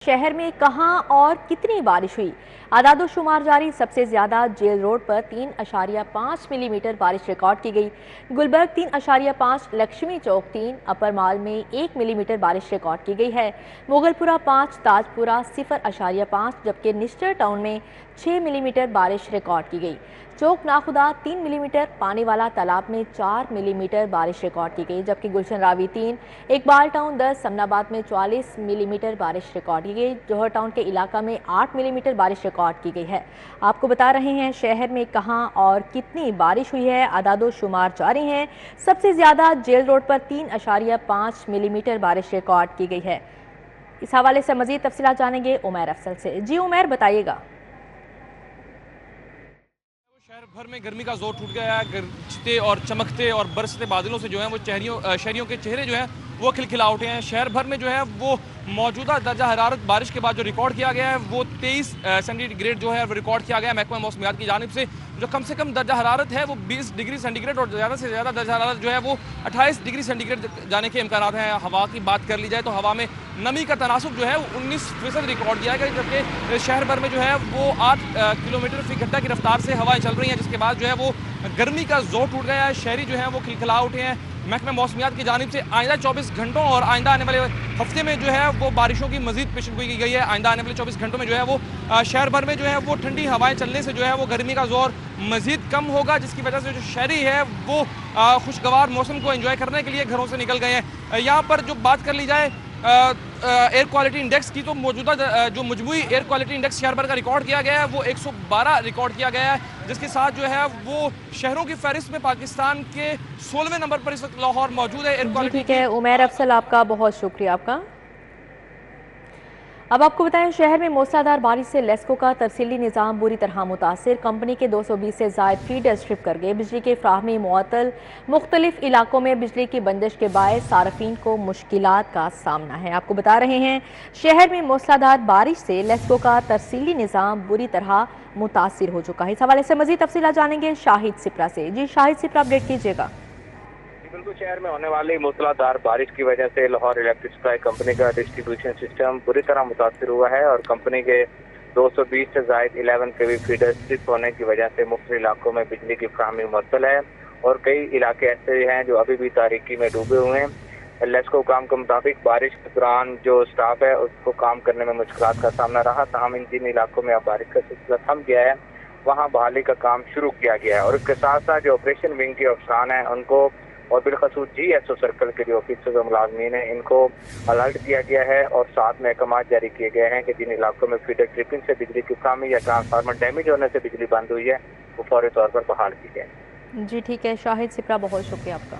शहर में कहां और कितनी बारिश हुई। आदादोशुमार जारी। सबसे ज्यादा जेल रोड पर 3.5 मिलीमीटर बारिश रिकॉर्ड की गई। गुलबर्ग 3.5, लक्ष्मी चौक 3, अपर माल में 1 मिलीमीटर बारिश रिकॉर्ड की गई है। मुगलपुरा 5, ताजपुरा 0.5, जबकि निश्चर टाउन में 6 मिलीमीटर बारिश रिकॉर्ड की गई। चौक नाखुदा 3 मिलीमीटर, पानी वाला तालाब में 4 मिलीमीटर बारिश रिकॉर्ड की गई, जबकि गुलशन रावी 3, इकबाल टाउन 10, समनाबाद में 44 मिलीमीटर बारिश रिकॉर्ड की गई। जौहर टाउन के इलाका में 8 मिलीमीटर बारिश रिकॉर्ड की गई है। आपको बता रहे हैं शहर में कहां और कितनी बारिश हुई है। आदादो शुमार जारी हैं। सबसे ज्यादा जेल रोड पर 3.5 मिलीमीटर बारिश रिकॉर्ड की गई है। इस हवाले से मजीद तफसीलात जानेंगे उमैर अफसल से। जी उमैर, बताइएगा। शहर भर में गर्मी का जोर टूट गया है। गरजते और चमकते और बरसते बादलों से जो है वो शहरियों के चेहरे जो हैं वो खिलखिला उठे हैं। शहर भर में जो है वो मौजूदा दर्जा हरारत बारिश के बाद जो रिकॉर्ड किया गया है वो 23 सेंटीग्रेड जो है वो रिकॉर्ड किया गया है महकमा मौसमियात की जानिब से। जो कम से कम दर्जा हरारत है वो 20 डिग्री सेंटीग्रेड और ज़्यादा से ज़्यादा दर्जा हरारत जो है वो 28 डिग्री सेंटीग्रेड जाने के इम्कान हैं। हवा की बात कर ली जाए तो हवा में नमी का तनासुब जो है वो 19% रिकॉर्ड किया गया, जबकि शहर भर में जो है वो 8 किलोमीटर फी घंटा की रफ्तार से हवाएं चल रही हैं, जिसके बाद जो है वो गर्मी का जोर टूट गया है। शहरी जो है वो खिलखिला उठे हैं। महकमा मौसमियात की जानिब से आइंदा 24 घंटों और आइंदा आने वाले हफ्ते में जो है वो बारिशों की मजीद पेशगोई की गई है। आइंदा आने वाले 24 घंटों में जो है वो शहर भर में जो है वो ठंडी हवाएं चलने से जो है वो गर्मी का जोर मजीद कम होगा, जिसकी वजह से जो शहरी है वो खुशगवार मौसम को एंजॉय करने के लिए घरों से निकल गए हैं। यहाँ पर जो बात कर ली जाए एयर क्वालिटी इंडेक्स की, तो मौजूदा जो मजमूई एयर क्वालिटी इंडेक्स शहर भर का रिकॉर्ड किया गया है वो 112 रिकॉर्ड किया गया है, जिसके साथ जो है वो शहरों की फहरिस्त में पाकिस्तान के 16वें नंबर पर इस वक्त लाहौर मौजूद है एयर क्वालिटी। ठीक है उमैर अफसल, आपका बहुत शुक्रिया। आपका अब आपको बताएं, शहर में मूसलाधार बारिश से लेस्को का तरसीली निज़ाम बुरी तरह मुतासिर। कंपनी के 220 से ज़ायद फीडर स्ट्रिप कर गए। बिजली के फ्राहमी मुअत्तल। मुख्तलिफ इलाकों में बिजली की बंदिश के बायस सार्फिन को मुश्किलात का सामना है। आपको बता रहे हैं शहर में मूसलाधार बारिश से लेस्को का तरसीली निज़ाम बुरी तरह मुतासिर हो चुका है। इस हवाले से मजीद तफसीलात जानेंगे शाहिद सिप्रा से। जी शाहिद सिप्रा, अपडेट कीजिएगा। बिल्कुल, शहर में होने वाली मूसलाधार बारिश की वजह से लाहौर इलेक्ट्रिक सप्लाई कंपनी का डिस्ट्रीब्यूशन सिस्टम बुरी तरह मुतासर हुआ है और कंपनी के 220 से जायद 11 केवी फीडर स्ट्रिप होने की वजह से मुख्तलिफ इलाकों में बिजली की फ्राहमी मुअत्तल है और कई इलाके ऐसे हैं जो अभी भी तारीकी में डूबे हुए हैं। लेस्को काम के मुताबिक बारिश के दौरान जो स्टाफ है उसको काम करने में मुश्किलात का सामना रहा, ताहम इन जिन इलाकों में अब बारिश का सिलसिला थम गया है वहाँ बहाली का काम शुरू किया गया है और इसके साथ साथ जो ऑपरेशन विंग के अफसरान हैं उनको और बिलखसूस GSO सर्कल के जो ऑफिसर्स और मुलाजमीन हैं इनको अलर्ट किया गया है और साथ में अहकाम जारी किए गए हैं कि जिन इलाकों में फीडर ट्रिपिंग से बिजली की खामी या ट्रांसफार्मर डैमेज होने से बिजली बंद हुई है वो फौरी तौर पर बहाल की जाए। जी ठीक है शाहिद सिप्रा, बहुत शुक्रिया आपका।